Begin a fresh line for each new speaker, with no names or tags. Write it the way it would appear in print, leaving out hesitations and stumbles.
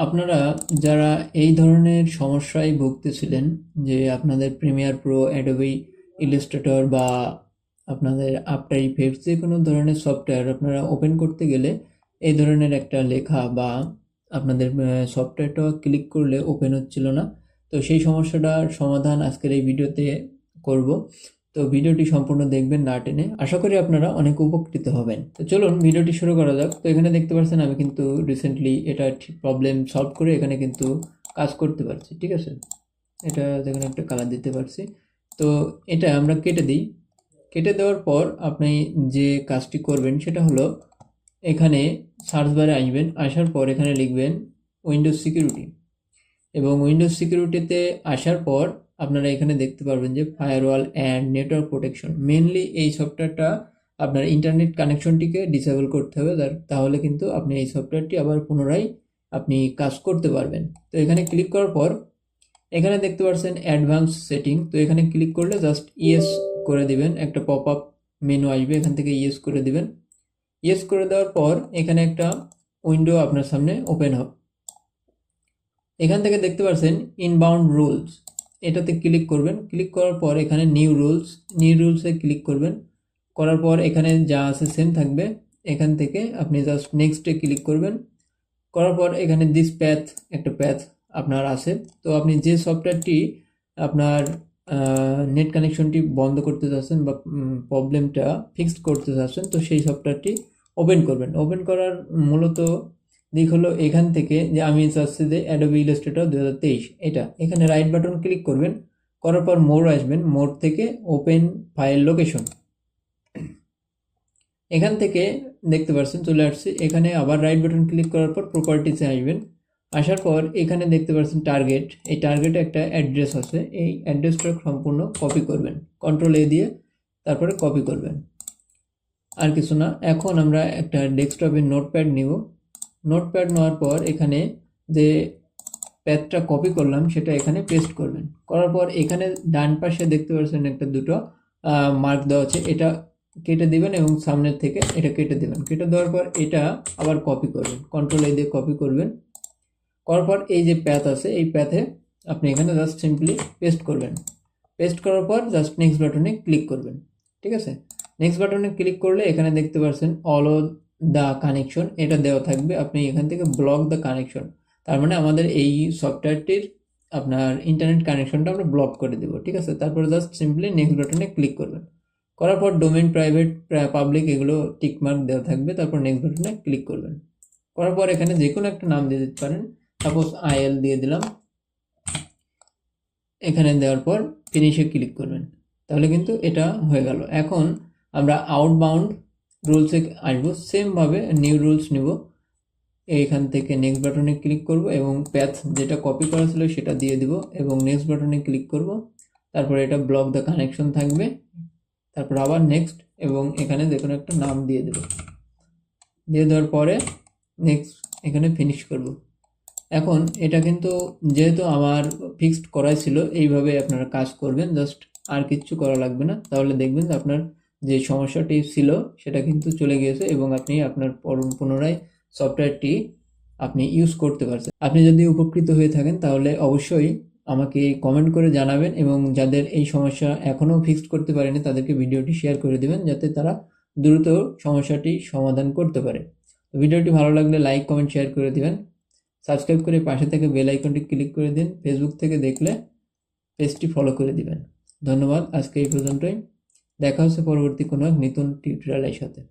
আপনারা যারা এই ধরনের সমস্যায় ভুগতেছিলেন যে আপনাদের প্রিমিয়ার প্রো, অ্যাডোবি ইলাস্ট্রেটর বা আপনাদের আফটার ইফেক্টস যে কোনো ধরনের সফটওয়্যার আপনারা ওপেন করতে গেলে এই ধরনের একটা লেখা বা আপনাদের সফটওয়্যারটা ক্লিক করলে ওপেন হচ্ছিল না, তো সেই সমস্যাটার সমাধান আজকের এই ভিডিওতে করব। তো ভিডিওটি সম্পূর্ণ দেখবেন না টেনে, আশা করি আপনারা অনেক উপকৃত হবেন। তো চলুন ভিডিওটি শুরু করা যাক। তো এখানে দেখতে পাচ্ছেন আমি কিন্তু রিসেন্টলি এটা প্রবলেম সলভ করে এখানে কিন্তু কাজ করতে পারছি, ঠিক আছে। এটা দেখুন একটা কালার দিতে পারছি। তো এটা আমরা কেটে দিই। কেটে দেওয়ার পর আপনি যে কাজটি করবেন সেটা হলো এখানে সার্চ বারে আসবেন, আসার পর এখানে লিখবেন উইন্ডোজ সিকিউরিটি, এবং উইন্ডোজ সিকিউরিটিতে আসার পর আপনারা এখানে দেখতে পারবেন যে firewall and network protection. Mainly এই সফটওয়্যারটা আপনার ইন্টারনেট কানেকশনটিকে ডিসেবল করতে হবে, তাহলে কিন্তু আপনি এই সফটওয়্যারটি আবার পুনরায় আপনি কাজ করতে পারবেন। তো এখানে ক্লিক করার পর এখানে দেখতে পাচ্ছেন অ্যাডভান্স সেটিং, তো এখানে ক্লিক করলে জাস্ট ইয়েস করে দিবেন, একটা পপ আপ মেনু আসবে, এখান থেকে ইয়েস করে দিবেন। ইয়েস করে দেওয়ার পর এখানে একটা উইন্ডো আপনার সামনে ওপেন হবে। এখান থেকে দেখতে পাচ্ছেন ইনবাউন্ড রুলস, এটাতে ক্লিক করবেন। ক্লিক করার পর এখানে নিউ রুলসে ক্লিক করবেন। করার পর এখানে যা আছে সেম থাকবে। এখান থেকে আপনি জাস্ট নেক্সটে ক্লিক করবেন। করার পর এখানে দিস প্যাথ, একটা প্যাথ আপনার আছে। তো আপনি যে সফটওয়্যারটি আপনার নেট কানেকশনটি বন্ধ করতে চাচ্ছেন বা প্রবলেমটা ফিক্সড করতে চাচ্ছেন, তো সেই সফটওয়্যারটি ওপেন করবেন। ওপেন করার মূলত দিক হলো এখান থেকে যে আমি চাচ্ছি যে অ্যাডোবি ইলাস্ট্রেটর 2023, এটা এখানে রাইট বাটন ক্লিক করবেন। করার পর মোর আসবেন, মোর থেকে ওপেন ফাইল লোকেশন, এখান থেকে দেখতে পাচ্ছেন চলে আসছে। এখানে আবার রাইট বাটন ক্লিক করার পর প্রপার্টিসে আসবেন। আসার পর এখানে দেখতে পাচ্ছেন টার্গেট, এই টার্গেটে একটা অ্যাড্রেস আছে, এই অ্যাড্রেসটা সম্পূর্ণ কপি করবেন, কন্ট্রোল এ দিয়ে তারপরে কপি করবেন, আর কিছু না। এখন আমরা একটা ডেস্কটপে নোটপ্যাড নিব। নোটপ্যাড নেওয়ার পর এখানে যে প্যাথটা কপি করলাম সেটা এখানে পেস্ট করবেন। করার পর এখানে ডান পাশে দেখতে পাচ্ছেন একটা দুটো মার্ক দেওয়া আছে, এটা কেটে দিবেন এবং সামনের থেকে এটা কেটে দিবেন। কেটে দেওয়ার পর এটা আবার কপি করবেন, কন্ট্রোল এ দিয়ে কপি করবেন। করার পর এই যে প্যাথ আছে এই প্যাথে আপনি এখানে জাস্ট সিম্পলি পেস্ট করবেন। পেস্ট করার পর জাস্ট নেক্সট বাটনে ক্লিক করবেন, ঠিক আছে। নেক্সট বাটনে ক্লিক করলে এখানে দেখতে পাচ্ছেন অল দ্য কানেকশন, এটা দেওয়া থাকবে। আপনি এখান থেকে ব্লক দ্য কানেকশন, তার মানে আমাদের এই সফটওয়্যারটির আপনার ইন্টারনেট কানেকশনটা আমরা ব্লক করে দেবো, ঠিক আছে। তারপর জাস্ট সিম্পলি নেক্সট বাটনে ক্লিক করবেন। করার পর ডোমেইন, প্রাইভেট, পাবলিক এগুলো টিকমার্ক দেওয়া থাকবে। তারপর নেক্সট বাটনে ক্লিক করবেন। করার পর এখানে যে কোনো একটা নাম দিয়ে দিতে পারেন, সাপোজ আইএল দিয়ে দিলাম। এখানে দেওয়ার পর ফিনিশে ক্লিক করবেন, তাহলে কিন্তু এটা হয়ে গেল। এখন আমরা আউটবাউন্ড রুলসে আসবো, সেমভাবে নিউ রুলস নিব। এইখান থেকে নেক্সট বাটনে ক্লিক করব এবং প্যাথ যেটা কপি করা ছিল সেটা দিয়ে দিব এবং নেক্সট বাটনে ক্লিক করব। তারপর এটা ব্লক দ্য কানেকশন থাকবে, তারপর আবার নেক্সট, এবং এখানে যে কোনো একটা নাম দিয়ে দেব। দিয়ে দেওয়ার পরে নেক্সট এখানে ফিনিশ করব। এখন এটা কিন্তু যেহেতু আমার ফিক্সড করাই ছিল, এইভাবে আপনারা কাজ করবেন, জাস্ট আর কিচ্ছু করা লাগবে না। তাহলে দেখবেন যে আপনার যে সমস্যাটি ছিল সেটা কিন্তু চলে গিয়েছে এবং আপনি আপনার পুনরায় সফটওয়্যারটি আপনি ইউজ করতে পারছেন। আপনি যদি উপকৃত হয়ে থাকেন তাহলে অবশ্যই আমাকে কমেন্ট করে জানাবেন, এবং যাদের এই সমস্যা এখনও ফিক্সড করতে পারেনি তাদেরকে ভিডিওটি শেয়ার করে দেবেন, যাতে তারা দ্রুত সমস্যাটি সমাধান করতে পারে। ভিডিওটি ভালো লাগলে লাইক, কমেন্ট, শেয়ার করে দিবেন। সাবস্ক্রাইব করে পাশে থেকে বেল আইকনটি ক্লিক করে দিন। ফেসবুক থেকে দেখলে পেজটি ফলো করে দিবেন। ধন্যবাদ, আজকে এই পর্যন্তই। দেখা হচ্ছে পরবর্তী কোনো এক নতুন টিউটোরিয়ালের সাথে।